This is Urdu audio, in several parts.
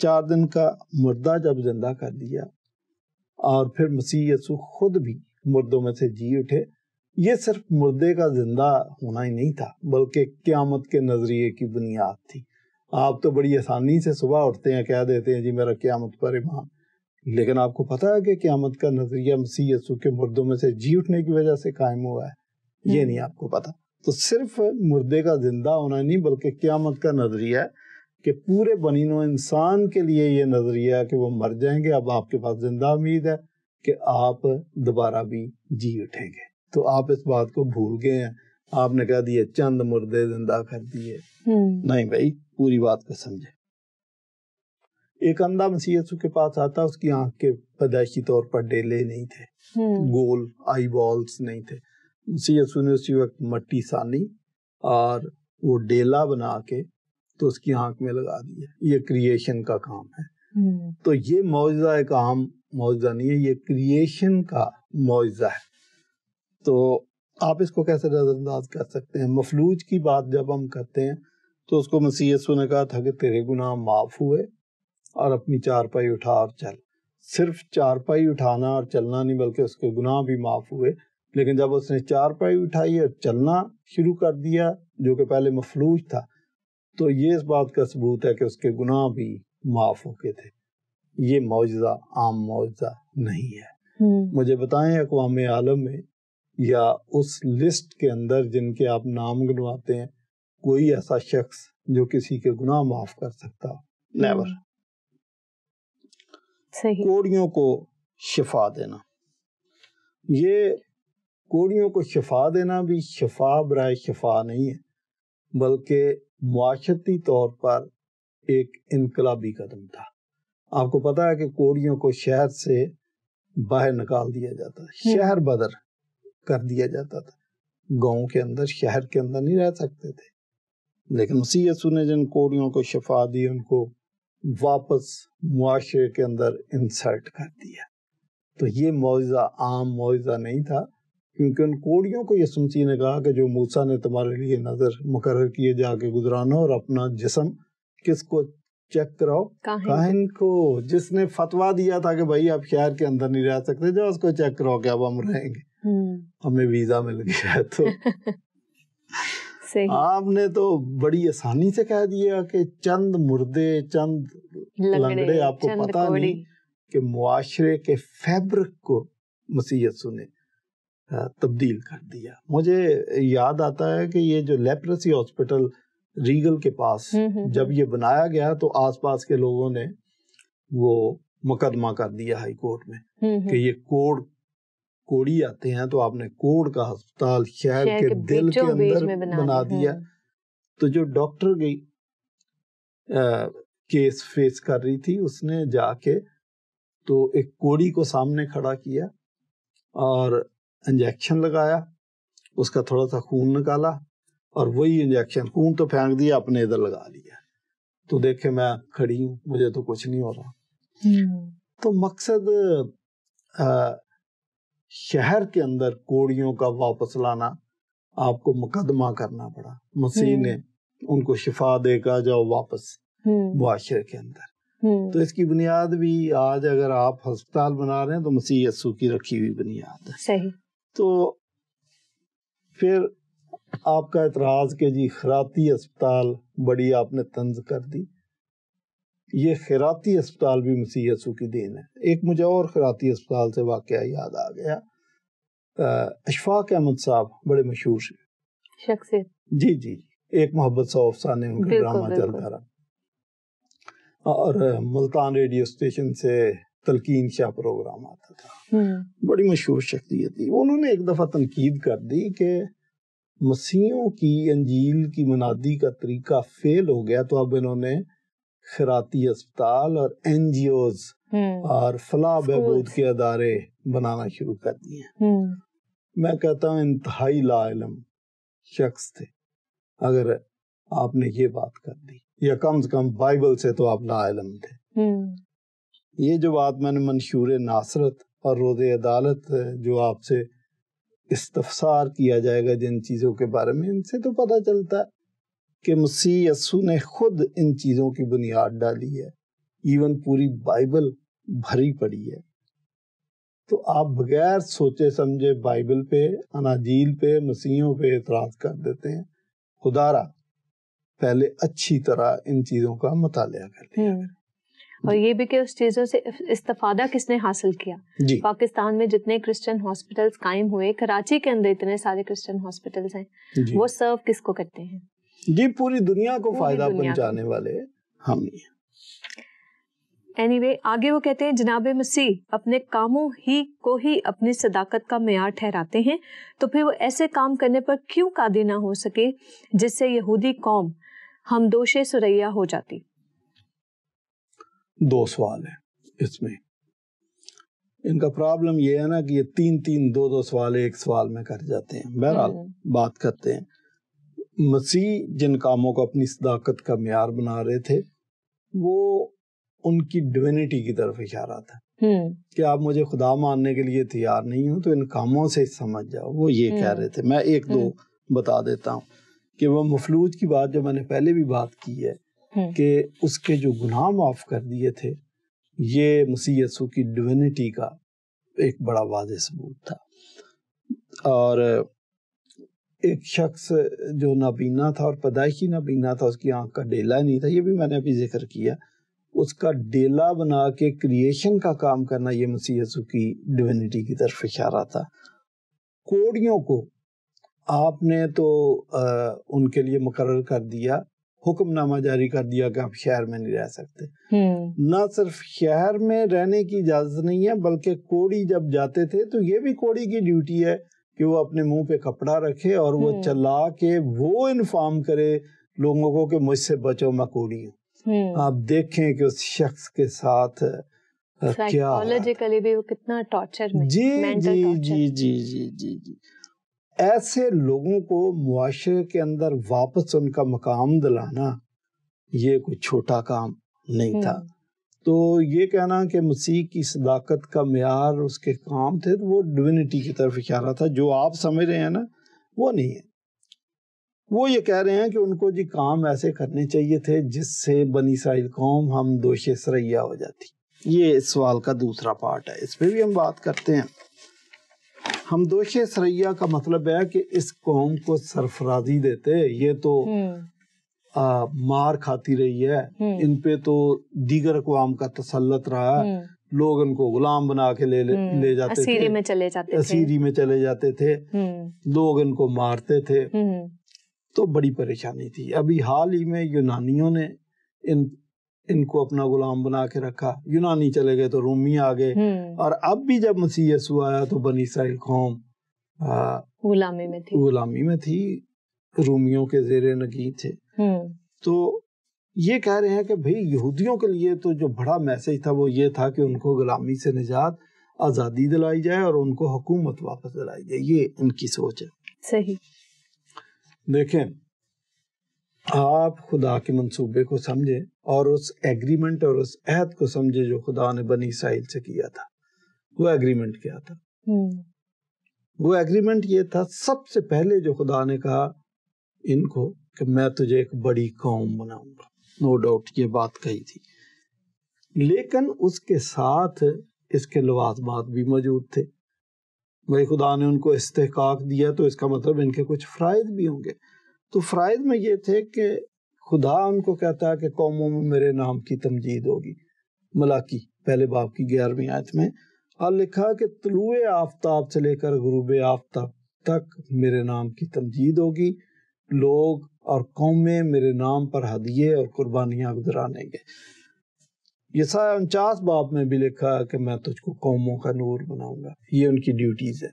4 دن کا مردہ جب زندہ کر دیا اور پھر مسیح یسوع خود بھی مردوں میں سے جی اٹھے، یہ صرف مردے کا زندہ ہونا ہی نہیں تھا بلکہ قیامت کے نظریے کی بنیاد تھی۔ آپ تو بڑی آسانی سے صبح اٹھتے ہیں، کہہ دیتے ہیں جی میرا قیامت پر ایمان، لیکن آپ کو پتا ہے کہ قیامت کا نظریہ مسیح یسوع کے مردوں میں سے جی اٹھنے کی وجہ سے قائم ہوا ہے؟ یہ نہیں آپ کو پتا۔ تو صرف مردے کا زندہ ہونا نہیں بلکہ قیامت کا نظریہ ہے کہ پورے بنی نوع انسان کے لیے یہ نظریہ ہے کہ وہ مر جائیں گے، اب آپ کے پاس زندہ امید ہے کہ آپ دوبارہ بھی جی اٹھیں گے۔ تو آپ اس بات کو بھول گئے ہیں، آپ نے کہہ دیے چند مردے زندہ کر دیے۔ نہیں بھائی، پوری بات کو سمجھے۔ ایک اندھا مسیح یسوع کے پاس آتا، اس کی آنکھ کے پیدائشی طور پر ڈیلے نہیں تھے، گول آئی بالز نہیں تھے۔ مسیح یسوع نے اسی وقت مٹی سانی اور وہ ڈیلا بنا کے تو اس کی آنکھ میں لگا دیا۔ یہ کریشن کا کام ہے۔ تو یہ معجزہ ایک عام معجزہ نہیں ہے، یہ کریشن کا معجزہ ہے۔ تو آپ اس کو کیسے نظر انداز کر سکتے ہیں؟ مفلوج کی بات جب ہم کرتے ہیں تو اس کو مسیح یسوع نے کہا تھا کہ تیرے گناہ معاف ہوئے اور اپنی چارپائی اٹھا اور چل۔ صرف چارپائی اٹھانا اور چلنا نہیں بلکہ اس کے گناہ بھی معاف ہوئے۔ لیکن جب اس نے چارپائی اٹھائی اور چلنا شروع کر دیا جو کہ پہلے مفلوج تھا، تو یہ اس بات کا ثبوت ہے کہ اس کے گناہ بھی معاف ہو گئے تھے۔ یہ معجزہ عام معجزہ نہیں ہے۔ مجھے بتائیں اقوام عالم میں یا اس لسٹ کے اندر جن کے آپ نام گنواتے ہیں کوئی ایسا شخص جو کسی کے گناہ معاف کر سکتا؟ نیور۔ کوڑیوں کو شفا دینا، یہ کوڑیوں کو شفا دینا بھی شفا برائے شفا نہیں ہے بلکہ معاشرتی طور پر ایک انقلابی قدم تھا۔ آپ کو پتا ہے کہ کوڑیوں کو شہر سے باہر نکال دیا جاتا، شہر بدر کر دیا جاتا تھا، گاؤں کے اندر شہر کے اندر نہیں رہ سکتے تھے۔ لیکن مسیح یسوع نے جن کوڑیوں کو شفا دی ان کو واپس معاشرے کے اندر انسرٹ کر دیا۔ تو یہ معجزہ عام معجزہ نہیں تھا، کیونکہ ان کوڑیوں کو یسوع مسیح نے کہا کہ جو موسیٰ نے تمہارے لیے نظر مقرر کیے جا کے گزرانا، اور اپنا جسم کس کو چیک کراؤ؟ کاہن کو، جس نے فتویٰ دیا تھا کہ بھائی آپ شہر کے اندر نہیں رہ سکتے، جو اس کو چیک کراؤ کہ اب ہم رہیں گے، ہمیں ویزا مل گیا ہے۔ تو آپ نے تو بڑی آسانی سے کہہ دیا کہ چند مردے، چند لنگڑے، آپ کو پتا نہیں کہ معاشرے کے فیبرک کو مسیح یسوع نے تبدیل کر دیا۔ مجھے یاد آتا ہے کہ یہ جو لیپرسی ہاسپٹل ریگل کے پاس جب یہ بنایا گیا تو آس پاس کے لوگوں نے وہ مقدمہ کر دیا ہائی کورٹ میں کہ یہ کوڑی آتے ہیں تو آپ نے کوڑ کا ہسپتال شہر کے دل کے اندر بنا دیا۔ تو جو ڈاکٹر گئی کیس فیس کر رہی تھی، اس نے جا کے تو ایک کوڑی کو سامنے کھڑا کیا اور انجیکشن لگایا، اس کا تھوڑا سا خون نکالا اور وہی انجیکشن، خون تو پھینک دیا، اپنے ادھر لگا لیا۔ تو دیکھے میں کھڑی ہوں، مجھے تو کچھ نہیں ہو رہا۔ تو مقصد شہر کے اندر کوڑیوں کا واپس لانا، آپ کو مقدمہ کرنا پڑا۔ مسیح نے ان کو شفا دے گا، جاؤ واپس معاشرے کے اندر۔ تو اس کی بنیاد بھی آج اگر آپ ہسپتال بنا رہے ہیں تو مسیح یسوع کی رکھی ہوئی بنیاد ہے۔ صحیح۔ تو پھر آپ کا اعتراض کہ جی خیراتی ہسپتال بڑی آپ نے طنز کر دی، یہ خیراتی ہسپتال بھی مسیح یسوع کی دین ہے۔ ایک مجھے اور خیراتی ہسپتال سے واقعہ یاد آ گیا۔ اشفاق احمد صاحب بڑے مشہور شخصیت، جی، ایک محبت سو افسانے ان کا ڈرامہ چلتا رہا، اور ملتان ریڈیو اسٹیشن سے تلقین شاہ پروگرام آتا تھا، بڑی مشہور شخصیت تھی۔ انہوں نے ایک دفعہ تنقید کر دی کہ مسیحیوں کی انجیل کی منادی کا طریقہ فیل ہو گیا، تو اب انہوں نے خیراتی ہسپتال اور این جی اوز اور فلاح بہبود کے ادارے بنانا شروع کر دیے۔ میں کہتا ہوں انتہائی لا علم شخص تھے اگر آپ نے یہ بات کر دی، یا کم سے کم بائبل سے تو آپ لا علم تھے۔ یہ جو بات میں نے منشور ناصرت اور روز عدالت جو آپ سے استفسار کیا جائے گا جن چیزوں کے بارے میں، ان سے تو پتہ چلتا ہے کہ مسیح یسوع نے خود ان چیزوں کی بنیاد ڈالی ہے ایون پوری بائبل بھری پڑی ہے. تو آپ بغیر سوچے سمجھے بائبل پہ، اناجیل پہ، مسیحوں پہ اعتراض کر دیتے ہیں. خدا را پہلے اچھی طرح ان چیزوں کا مطالعہ کر لیا. اور یہ بھی کہ اس چیزوں سے استفادہ کس نے حاصل کیا. جی. پاکستان میں جتنے کرسچن ہاسپٹلز قائم ہوئے، کراچی کے اندر اتنے سارے کرسچن ہاسپٹلز ہیں، وہ سرو کس کو کرتے ہیں؟ جی پوری دنیا کو فائدہ پہنچانے والے ہم ہی ہیں. اینی آگے وہ کہتے ہیں جناب مسیح اپنے کاموں ہی کو ہی اپنی صداقت کا معیار ٹھہراتے ہیں، تو پھر وہ ایسے کام کرنے پر کیوں قادر نہ ہو سکے جس سے یہودی قوم ہمدوش سریا ہو جاتی؟ 2 سوال ہیں اس میں. ان کا پرابلم یہ ہے نا کہ یہ 3 سوال ایک سوال میں کر جاتے ہیں. بہرحال بات کرتے ہیں. مسیح جن کاموں کو اپنی صداقت کا معیار بنا رہے تھے وہ ان کی ڈیوینٹی کی طرف اشارہ تھا کہ آپ مجھے خدا ماننے کے لیے تیار نہیں ہوں تو ان کاموں سے سمجھ جاؤ. وہ یہ کہہ رہے تھے. میں 1-2 بتا دیتا ہوں کہ وہ مفلوج کی بات جو میں نے پہلے بھی بات کی ہے کہ اس کے جو گناہ معاف کر دیے تھے، یہ مسیح یسوع کی ڈیوینٹی کا ایک بڑا واضح ثبوت تھا. اور ایک شخص جو نابینا تھا اور پیدائشی نابینا تھا، اس کی آنکھ کا ڈیلا نہیں تھا، یہ بھی میں نے ابھی ذکر کیا. اس کا ڈیلا بنا کے کریشن کا کام کرنا، یہ مسیح یسوع کی ڈیوینٹی کی طرف اشارہ تھا. کوڑیوں کو آپ نے تو ان کے لیے مقرر کر دیا، حکم نامہ جاری کر دیا کہ آپ شہر میں نہیں رہ سکتے. نہ صرف شہر میں رہنے کی اجازت نہیں ہے، بلکہ کوڑی جب جاتے تھے تو یہ بھی کوڑی کی ڈیوٹی ہے کہ وہ اپنے منہ پہ کپڑا رکھے اور وہ چلا کے وہ انفارم کرے لوگوں کو کہ مجھ سے بچو، میں کوڑی ہوں. آپ دیکھیں کہ اس شخص کے ساتھ سائیکالوجیکلی بھی وہ کتنا ٹارچر میں. جی ایسے لوگوں کو معاشرے کے اندر واپس ان کا مقام دلانا یہ کوئی چھوٹا کام نہیں تھا. تو یہ کہنا کہ مسیح کی صداقت کا معیار اس کے کام تھے، تو وہ ڈیوینٹی کی طرف اشارہ تھا. جو آپ سمجھ رہے ہیں نا وہ نہیں ہے. وہ یہ کہہ رہے ہیں کہ ان کو جی کام ایسے کرنے چاہیے تھے جس سے بنی اسرائیل قوم ہم دوش سریا ہو جاتی. یہ اس سوال کا دوسرا پارٹ ہے، اس پہ بھی ہم بات کرتے ہیں. ہم دوش سریا کا مطلب ہے کہ اس قوم کو سرفرازی دیتے، یہ تو مار کھاتی رہی ہے، ان پہ تو دیگر اقوام کا تسلط رہا، لوگ ان کو غلام بنا کے لے جاتے تھے، اسیری میں چلے جاتے تھے، لوگ ان کو مارتے تھے، تو بڑی پریشانی تھی. ابھی حال ہی میں یونانیوں نے ان کو اپنا غلام بنا کے رکھا. یونانی چلے گئے تو رومی آ گئے، اور اب بھی جب مسیح یسوع آیا تو بنی اسرائیل قوم غلامی میں تھی، رومیوں کے زیر نگین تھے. تو یہ کہہ رہے ہیں کہ بھئی یہودیوں کے لیے تو جو بڑا میسج تھا وہ یہ تھا کہ ان کو غلامی سے نجات، آزادی دلائی جائے اور ان کو حکومت واپس دلائی جائے. یہ ان کی سوچ ہے. صحیح. دیکھیں، آپ خدا کے منصوبے کو سمجھیں اور اس ایگریمنٹ اور اس عہد کو سمجھے جو خدا نے بنی اسرائیل سے کیا تھا. وہ ایگریمنٹ کیا تھا؟ وہ ایگریمنٹ یہ تھا، سب سے پہلے جو خدا نے کہا ان کو کہ میں تجھے ایک بڑی قوم بناؤں گا. نو ڈاؤٹ یہ بات کہی تھی، لیکن اس کے ساتھ اس کے لوازمات بھی موجود تھے. بھائی خدا نے ان کو استحقاق دیا تو اس کا مطلب ان کے کچھ فرائض بھی ہوں گے. تو فرائض میں یہ تھے کہ خدا ان کو کہتا ہے کہ قوموں میں میرے نام کی تمجید ہوگی. ملاکی 1 باب کی 11ویں آیت میں اور لکھا کہ طلوع آفتاب سے لے کر غروب آفتاب تک میرے نام کی تمجید ہوگی، لوگ اور قومیں میرے نام پر ہدیے اور قربانیاں گزرانیں گے. یسایہ 49 باب میں بھی لکھا ہے کہ میں تجھ کو قوموں کا نور بناؤں گا. یہ ان کی ڈیوٹیز ہے.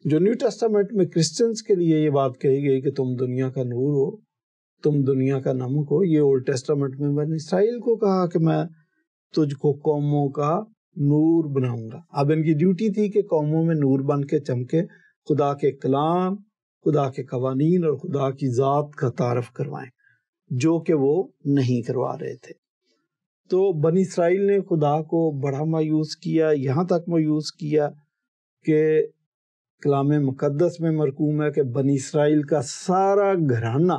جو نیو ٹیسٹامنٹ میں کرسچنز کے لیے یہ بات کہی گئی کہ تم دنیا کا نور ہو، تم دنیا کا نمک ہو، یہ اولڈ ٹیسٹامنٹ میں بنی اسرائیل کو کہا کہ میں تجھ کو قوموں کا نور بناؤں گا. اب ان کی ڈیوٹی تھی کہ قوموں میں نور بن کے چمکے، خدا کے کلام، خدا کے قوانین اور خدا کی ذات کا تعارف کروائیں، جو کہ وہ نہیں کروا رہے تھے. تو بنی اسرائیل نے خدا کو بڑا مایوس کیا، یہاں تک مایوس کیا کہ کلام مقدس میں مرقوم ہے کہ بنی اسرائیل کا سارا گھرانہ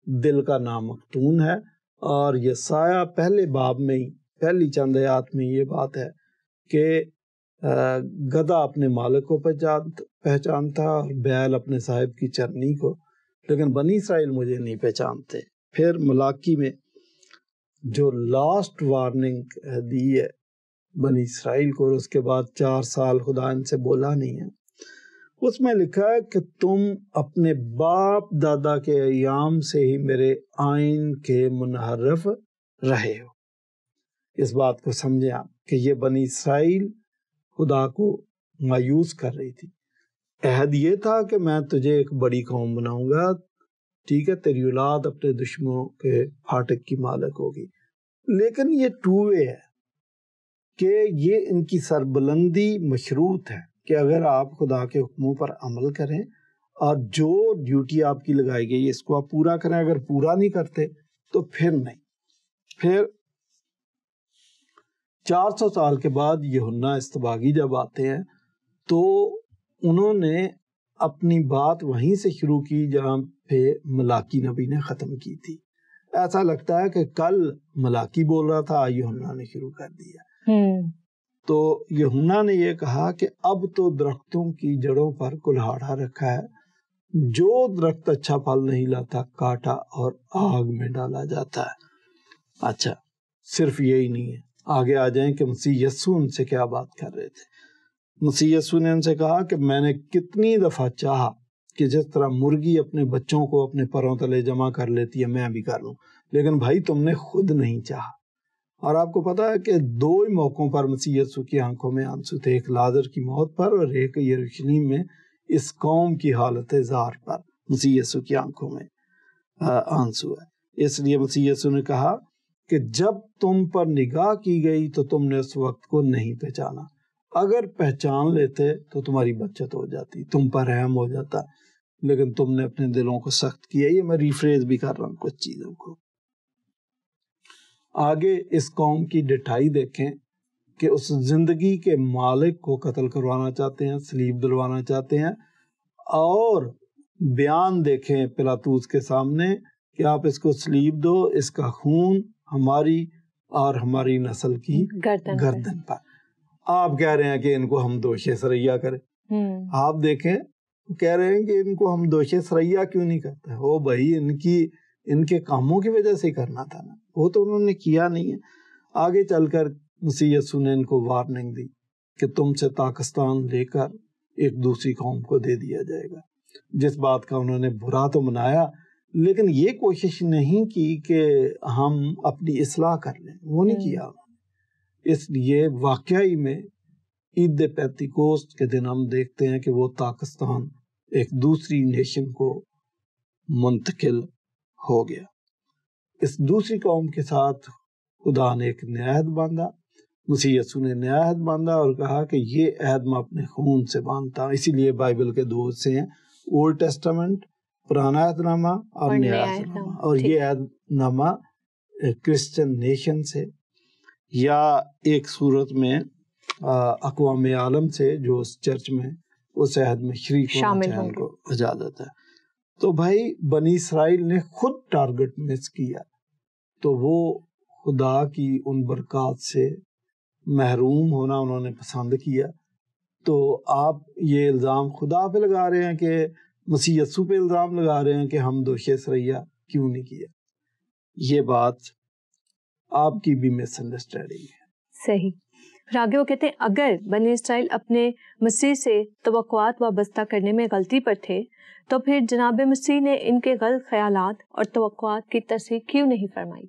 دل کا نامفتون ہے. اور یسایہ 1 باب میں ہی پہلی چند آیات میں یہ بات ہے کہ گدھا اپنے مالک کو پہچانتا اور بیل اپنے صاحب کی چرنی کو، لیکن بنی اسرائیل مجھے نہیں پہچانتے۔ پھر ملاکی میں جو لاسٹ وارننگ دی ہے بنی اسرائیل کو، اور اس کے بعد 4 سال خدا ان سے بولا نہیں ہے، اس میں لکھا ہے کہ تم اپنے باپ دادا کے ایام سے ہی میرے آئین کے منحرف رہے ہو۔ اس بات کو سمجھیں آپ کہ یہ بنی اسرائیل خدا کو مایوس کر رہی تھی۔ عہد یہ تھا کہ میں تجھے ایک بڑی قوم بناؤں گا، ٹھیک ہے، تیری اولاد اپنے دشمنوں کے پھاٹک کی مالک ہوگی، لیکن یہ ٹو وے ہے کہ یہ ان کی سربلندی مشروط ہے کہ اگر آپ خدا کے حکموں پر عمل کریں اور جو ڈیوٹی آپ کی لگائی گئی اس کو آپ پورا کریں، اگر پورا نہیں کرتے تو پھر نہیں۔ پھر 400 سال کے بعد یوحنا استباغی جب آتے ہیں تو انہوں نے اپنی بات وہیں سے شروع کی جہاں پہ ملاکی نبی نے ختم کی تھی۔ ایسا لگتا ہے کہ کل ملاکی بول رہا تھا، یوحنا نے شروع کر دیا۔ تو یوحنا نے یہ کہا کہ اب تو درختوں کی جڑوں پر کلہاڑا رکھا ہے، جو درخت اچھا پھل نہیں لاتا کاٹا اور آگ میں ڈالا جاتا ہے۔ اچھا، صرف یہی نہیں ہے، آگے آ جائیں کہ مسیح یسوع ان سے کیا بات کر رہے تھے۔ مسیح یسوع نے ان سے کہا کہ میں نے کتنی دفعہ چاہا کہ جس طرح مرغی اپنے بچوں کو اپنے پروں تلے جمع کر لیتی ہے میں بھی کر لوں، لیکن بھائی تم نے خود نہیں چاہا۔ اور آپ کو پتا ہے کہ 2 ہی موقعوں پر مسیح یسوع کی آنکھوں میں آنسو تھے، ایک لازر کی موت پر اور ایک یروشلم میں اس قوم کی حالت زار پر مسیح یسوع کی آنکھوں میں آنسو ہے۔ اس لیے مسیح یسوع نے کہا کہ جب تم پر نگاہ کی گئی تو تم نے اس وقت کو نہیں پہچانا، اگر پہچان لیتے تو تمہاری بچت ہو جاتی، تم پر رحم ہو جاتا، لیکن تم نے اپنے دلوں کو سخت کیا۔ یہ میں ریفریز بھی کر رہا ہوں کچھ چیزوں کو۔ آگے اس قوم کی ڈٹھائی دیکھیں کہ اس زندگی کے مالک کو قتل کروانا چاہتے ہیں، صلیب دلوانا چاہتے ہیں، اور بیان دیکھیں پلاطوس کے سامنے کہ آپ اس کو صلیب دو، اس کا خون ہماری اور ہماری نسل کی گردن پر۔ آپ کہہ رہے ہیں کہ ان کو ہم دوش سریا کریں۔ آپ دیکھیں کہہ رہے ہیں کہ ان کو ہم دوش سریا کیوں نہیں کرتے؟ وہ بھائی ان کے کاموں کی وجہ سے کرنا تھا نا، وہ تو انہوں نے کیا نہیں ہے۔ آگے چل کر مسیح یسوع نے ان کو وارننگ دی کہ تم سے پاکستان لے کر ایک دوسری قوم کو دے دیا جائے گا، جس بات کا انہوں نے برا تو منایا، لیکن یہ کوشش نہیں کی کہ ہم اپنی اصلاح کر لیں، وہ نہیں کیا۔ اس لیے واقعی میں عید پینتیکوسٹ کے دن ہم دیکھتے ہیں کہ وہ پاکستان ایک دوسری نیشن کو منتقل ہو گیا۔ اس دوسری قوم کے ساتھ خدا نے ایک نیا عہد باندھا، مسیح یسوع نے نیا عہد باندھا اور کہا کہ یہ عہد میں اپنے خون سے باندھتا ہوں۔ اسی لیے بائبل کے 2 حصے ہیں، اولڈ ٹیسٹامنٹ پرانا عہد نامہ اور نیا عہد نامہ، اور یہ عہد نامہ کرسچن نیشن سے یا ایک صورت میں اقوام عالم سے جو اس چرچ میں اس عہد میں شریک ہونا چاہیں ان کو اجازت ہے۔ تو بھائی بنی اسرائیل نے خود ٹارگٹ مس کیا، تو وہ خدا کی ان برکات سے محروم ہونا انہوں نے پسند کیا۔ تو آپ یہ الزام خدا پہ لگا رہے ہیں کہ مسیح یسوع پہ الزام لگا رہے ہیں کہ ہم دوش سریا کیوں نہیں کیا۔ یہ بات آپ کی بھی مس انڈرسٹینڈنگ ہے۔ صحیح۔ پھر آگے وہ کہتے ہیں اگر بنی اسرائیل اپنے مسیح سے توقعات وابستہ کرنے میں غلطی پر تھے تو پھر جناب مسیح نے ان کے غلط خیالات اور توقعات کی تصحیح کیوں نہیں فرمائی؟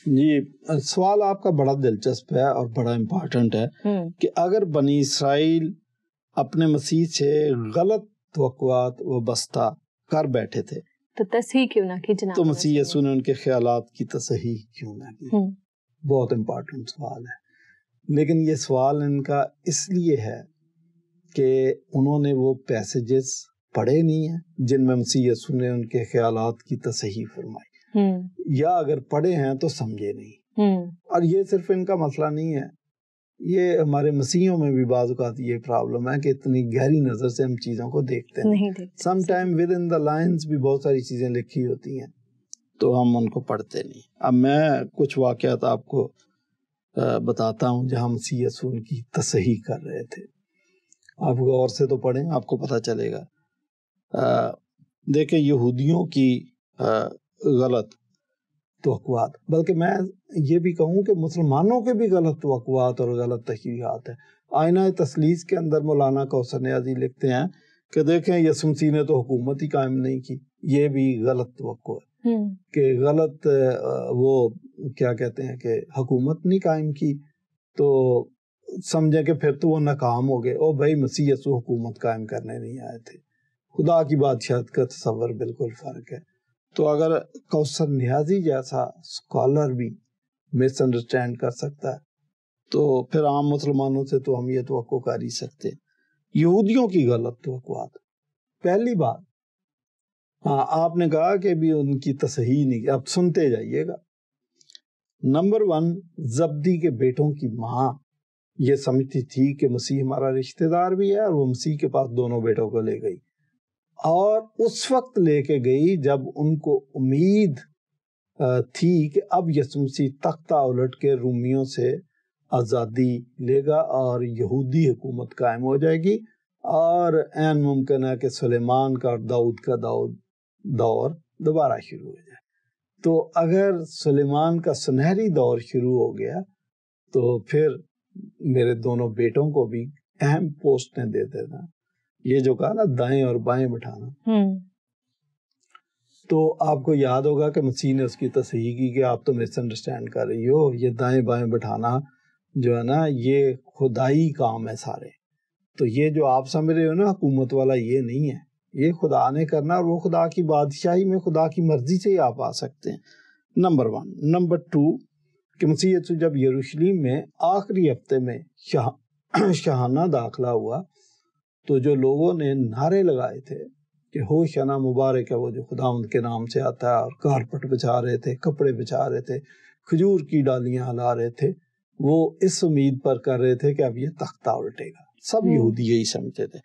جی، سوال آپ کا بڑا دلچسپ ہے اور بڑا امپورٹنٹ ہے کہ اگر بنی اسرائیل اپنے مسیح سے غلط توقعات وابستہ کر بیٹھے تھے تو تصحیح کیوں نہ کی جناب؟ تو مسیح یسوع نے ان کے خیالات کی تصحیح کیوں نہ کی؟ بہت امپورٹنٹ سوال ہے، لیکن یہ سوال ان کا اس لیے ہے کہ انہوں نے وہ پیسیجز پڑھے نہیں ہیں جن میں مسیح یسوع نے ان کے خیالات کی تصحیح فرمائی، یا اگر پڑھے ہیں تو سمجھے نہیں۔ اور یہ صرف ان کا مسئلہ نہیں ہے، یہ ہمارے مسیحیوں میں بھی بعض اوقات یہ پرابلم ہے کہ اتنی گہری نظر سے ہم چیزوں کو دیکھتے ہیں۔ Some time with in the lines بھی بہت ساری چیزیں لکھی ہوتی ہیں تو ہم ان کو پڑھتے نہیں۔ اب میں کچھ واقعات آپ کو بتاتا ہوں جہاں مسیح یسوع کی تصحیح کر رہے تھے. آپ غور سے تو پڑھیں, آپ کو پتہ چلے گا. دیکھیں یہودیوں کی غلط توقعات, بلکہ میں یہ بھی کہوں کہ مسلمانوں کے بھی غلط توقعات اور غلط تشریحات ہیں. آئینہ تثلیث کے اندر مولانا کوثر نیازی لکھتے ہیں کہ دیکھیں یسوع مسیح نے تو حکومت ہی قائم نہیں کی. یہ بھی غلط توقع ہے کہ غلط وہ کیا کہتے ہیں کہ حکومت نہیں قائم کی تو سمجھیں کہ پھر تو وہ ناکام ہو گئے. او بھائی مسیح یسوع حکومت قائم کرنے نہیں آئے تھے, خدا کی بادشاہت کا تصور بالکل فرق ہے. تو اگر کوثر نیازی جیسا اسکالر بھی مس انڈرسٹینڈ کر سکتا ہے تو پھر عام مسلمانوں سے تو ہم یہ توقع کر ہی سکتے. یہودیوں کی غلط توقعات, پہلی بات, ہاں آپ نے کہا کہ بھی ان کی تصحیح نہیں, اب سنتے جائیے گا. نمبر 1, زبدی کے بیٹوں کی ماں یہ سمجھتی تھی کہ مسیح ہمارا رشتہ دار بھی ہے, اور وہ مسیح کے پاس دونوں بیٹوں کو لے گئی, اور اس وقت لے کے گئی جب ان کو امید تھی کہ اب یسوع مسیح تختہ الٹ کے رومیوں سے آزادی لے گا اور یہودی حکومت قائم ہو جائے گی, اور عین ممکن ہے کہ سلیمان کا اور داؤد کا دور دوبارہ شروع ہو جائے. تو اگر سلیمان کا سنہری دور شروع ہو گیا تو پھر میرے دونوں بیٹوں کو بھی اہم پوسٹیں دے دینا. یہ جو کہا نا دائیں اور بائیں بٹھانا, تو آپ کو یاد ہوگا کہ مسیح نے اس کی تصحیح کی کہ آپ تو مس انڈرسٹینڈ کر رہی ہو, یہ دائیں بائیں بٹھانا جو ہے نا یہ خدائی کام ہے سارے. تو یہ جو آپ سمجھ رہے ہو نا حکومت والا, یہ نہیں ہے, یہ خدا نے کرنا, اور وہ خدا کی بادشاہی میں خدا کی مرضی سے ہی آپ آ سکتے ہیں. نمبر 1. نمبر 2 کہ مسیح یسوع جب یروشلم میں آخری ہفتے میں شاہانہ داخلہ ہوا تو جو لوگوں نے نعرے لگائے تھے کہ ہوشنا مبارک ہے وہ جو خداوند کے نام سے آتا ہے, اور کارپٹ بچھا رہے تھے, کپڑے بچھا رہے تھے, کھجور کی ڈالیاں ہلا رہے تھے, وہ اس امید پر کر رہے تھے کہ اب یہ تختہ الٹے گا. سب یہودی یہی سمجھتے تھے.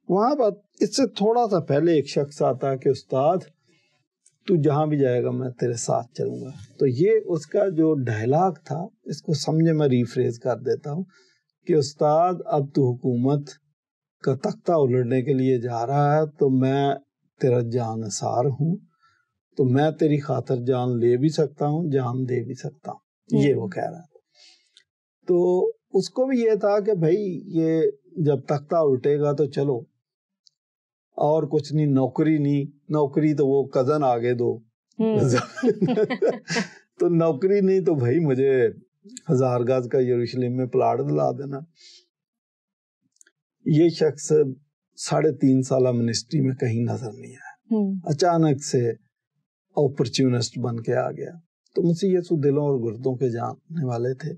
وہاں بات اس سے تھوڑا سا پہلے ایک شخص آتا ہے کہ استاد تو جہاں بھی جائے گا میں تیرے ساتھ چلوں گا. تو یہ اس کا جو ڈائلاگ تھا, اس کو سمجھے میں ریفریز کر دیتا ہوں کہ استاد اب تو حکومت کا تختہ الٹنے کے لیے جا رہا ہے تو میں تیرا جان نثار ہوں, تو میں تیری خاطر جان لے بھی سکتا ہوں, جان دے بھی سکتا ہوں. یہ وہ کہہ رہا تھا. تو اس کو بھی یہ تھا کہ بھائی یہ جب تختہ الٹے گا تو چلو اور کچھ نہیں, نوکری نہیں, نوکری تو وہ کزن آگے دو تو نوکری نہیں تو بھائی مجھے 1000 گز کا یروشلم میں پلاٹ دلا دینا. یہ شخص 3.5 سالہ منسٹری میں کہیں نظر نہیں آیا, اچانک سے اپرچونسٹ بن کے آ گیا. تو مسیح یسوع دلوں اور گردوں کے جاننے والے تھے,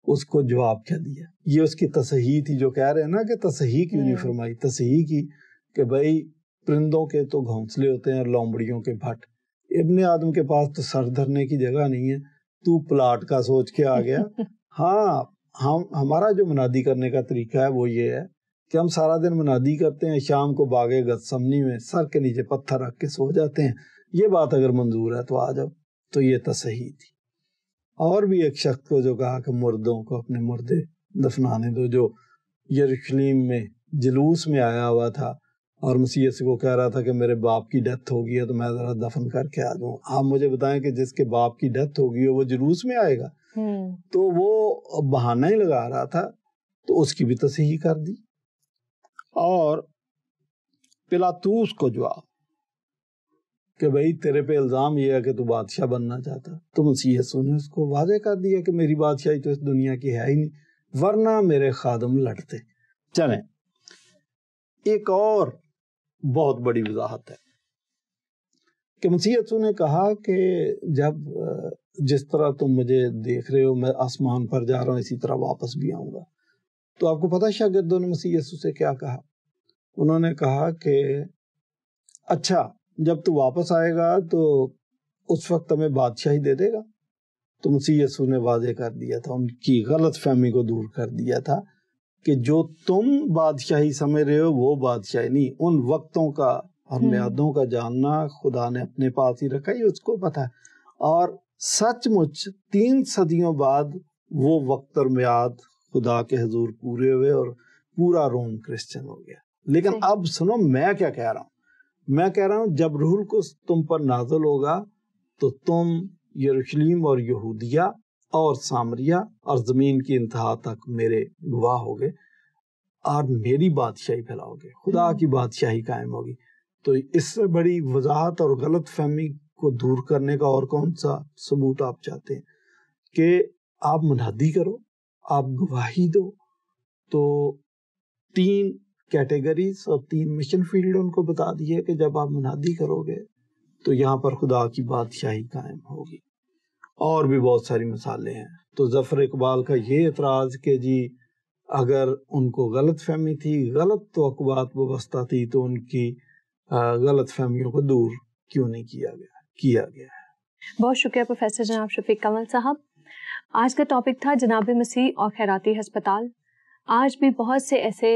اس کو جواب کیا دیا. یہ اس کی تصحیح تھی, جو کہہ رہے ہیں نا کہ تصحیح کیوں نہیں فرمائی. تصحیح کی کہ بھائی پرندوں کے تو گھونسلے ہوتے ہیں اور لومڑیوں کے بھٹ, ابن آدم کے پاس تو سر دھرنے کی جگہ نہیں ہے, تو پلاٹ کا سوچ کے آ گیا. ہاں ہمارا جو منادی کرنے کا طریقہ ہے وہ یہ ہے کہ ہم سارا دن منادی کرتے ہیں, شام کو باغ گتسمنی میں سر کے نیچے پتھر رکھ کے سو جاتے ہیں. یہ بات اگر منظور ہے تو آ جاؤ. تو یہ تصحیح تھی. اور بھی ایک شخص کو جو کہا کہ مردوں کو اپنے مردے دفنانے دو, جو یروشلم میں جلوس میں آیا ہوا تھا اور مسیح یسوع کو کہہ رہا تھا کہ میرے باپ کی ڈیتھ ہو گئی ہے تو میں ذرا دفن کر کے آ جاؤں. آپ مجھے بتائیں کہ جس کے باپ کی ڈیتھ ہو گئی ہے وہ جلوس میں آئے گا؟ تو وہ بہانہ ہی لگا رہا تھا, تو اس کی بھی تصحیح کر دی. اور پلاطوس کو جواب کہ بھائی تیرے پہ الزام یہ ہے کہ تو بادشاہ بننا چاہتا, تو مسیح یسوع نے اس کو واضح کر دیا کہ میری بادشاہی تو اس دنیا کی ہے ہی نہیں, ورنہ میرے خادم لڑتے. چلیں ایک اور بہت بڑی وضاحت ہے کہ مسیح یسوع نے کہا کہ جب جس طرح تم مجھے دیکھ رہے ہو میں آسمان پر جا رہا ہوں, اسی طرح واپس بھی آؤں گا. تو آپ کو پتہ شاگردوں نے مسیح یسوع سے کیا کہا؟ انہوں نے کہا کہ اچھا جب تو واپس آئے گا تو اس وقت ہمیں بادشاہی دے دے گا. تو مسیح یسوع نے واضح کر دیا تھا, ان کی غلط فہمی کو دور کر دیا تھا کہ جو تم بادشاہی سمجھ رہے ہو وہ بادشاہی نہیں. ان وقتوں کا اور میعادوں کا جاننا خدا نے اپنے پاس ہی رکھا, یہ اس کو پتہ ہے. اور سچ مچ 3 صدیوں بعد وہ وقت اور میعاد خدا کے حضور پورے ہوئے اور پورا روم کرسچن ہو گیا. لیکن اب سنو میں کیا کہہ رہا ہوں. میں کہہ رہا ہوں جب روح القدس تم پر نازل ہوگا تو تم یروشلم اور یہودیہ اور سامریہ اور زمین کی انتہا تک میرے گواہ ہوگے اور میری بادشاہی پھیلاؤ گے. خدا کی بادشاہی قائم ہوگی. تو اس سے بڑی وضاحت اور غلط فہمی کو دور کرنے کا اور کون سا ثبوت آپ چاہتے ہیں کہ آپ منادی کرو, آپ گواہی دو. تو 3 کیٹیگریز اور 3 مشن فیلڈ ان کو بتا دیے کہ جب آپ منادی کرو گے تو یہاں پر خدا کی بادشاہی قائم ہوگی. اور بھی بہت ساری مثالیں ہیں. تو ظفر اقبال کا یہ اعتراض کہ جی اگر ان کو غلط فہمی تھی, غلط توقعات وابستہ تھی, تو ان کی غلط فہمیوں کو دور کیوں نہیں کیا گیا ہے. بہت شکریہ پروفیسر جناب شفیق کمل صاحب. آج کا ٹاپک تھا جناب مسیح اور خیراتی ہسپتال. آج بھی بہت سے ایسے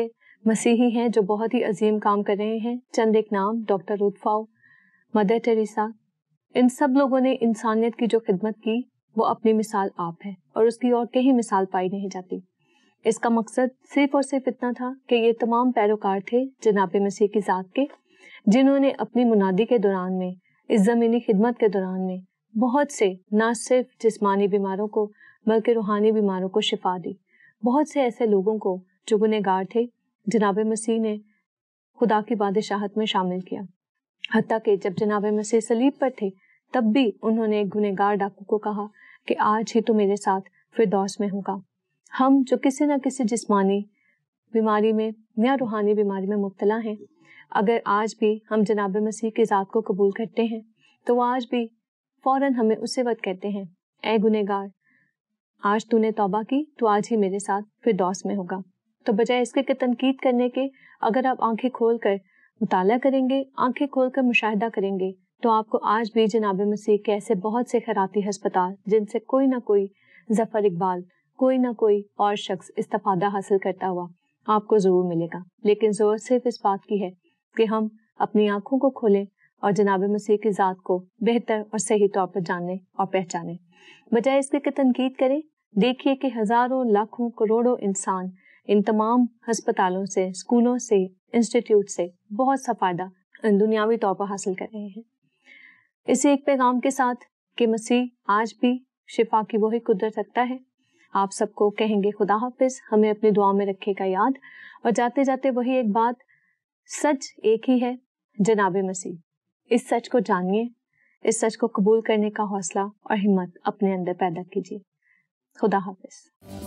مسیحی ہیں جو بہت ہی عظیم کام کر رہے ہیں. چند ایک نام: ڈاکٹر رود فاؤ, مدر ٹریسا. ان سب لوگوں نے انسانیت کی جو خدمت کی وہ اپنی مثال آپ ہے, اور اس کی اور کہیں مثال پائی نہیں جاتی. اس کا مقصد صرف اور صرف اتنا تھا کہ یہ تمام پیروکار تھے جناب مسیح کی ذات کے, جنہوں نے اپنی منادی کے دوران میں, اس زمینی خدمت کے دوران میں بہت سے نہ صرف جسمانی بیماروں کو بلکہ روحانی بیماروں کو شفا دی. بہت سے ایسے لوگوں کو جو گنہگار تھے جناب مسیح نے خدا کی بادشاہت میں شامل کیا. حتیٰ کہ جب جناب مسیح صلیب پر تھے تب بھی انہوں نے ایک گنہگار ڈاکو کو کہا کہ آج ہی تو میرے ساتھ فردوس میں ہوگا. ہم جو کسی نہ کسی جسمانی بیماری میں یا روحانی بیماری میں مبتلا ہیں, اگر آج بھی ہم جناب مسیح کی ذات کو قبول کرتے ہیں تو وہ آج بھی فوراً ہمیں اسی وقت کہتے ہیں, اے گنہگار, آج تو نے توبہ کی تو آج ہی میرے ساتھ فردوس میں ہوگا. تو بجائے اس کے تنقید کرنے کے, اگر آپ آنکھیں کھول کر مطالعہ کریں گے, آنکھیں کھول کر مشاہدہ کریں گے, تو آپ کو آج بھی جناب مسیح کے ایسے بہت سے خیراتی ہسپتال جن سے کوئی نہ کوئی ظفر اقبال, کوئی نہ کوئی اور شخص استفادہ حاصل کرتا ہوا آپ کو ضرور ملے گا. لیکن ضرورت صرف اس بات کی ہے کہ ہم اپنی آنکھوں کو کھولیں اور جناب مسیح کی ذات کو بہتر اور صحیح طور پر جانیں اور پہچانیں. بجائے اس کے تنقید کریں, دیکھیے کہ ہزاروں لاکھوں کروڑوں انسان ان تمام ہسپتالوں سے, اسکولوں سے, انسٹیٹیوٹ سے بہت سا فائدہ دنیاوی طور پر حاصل کر رہے ہیں. اسی ایک پیغام کے ساتھ کہ مسیح آج بھی شفا کی وہی قدرت رکھتا ہے, آپ سب کو کہیں گے خدا حافظ. ہمیں اپنی دعا میں رکھے گا یاد, اور جاتے جاتے وہی ایک بات, سچ ایک ہی ہے, جناب مسیح. اس سچ کو جانیے, اس سچ کو قبول کرنے کا حوصلہ اور ہمت اپنے اندر پیدا کیجیے. خدا حافظ.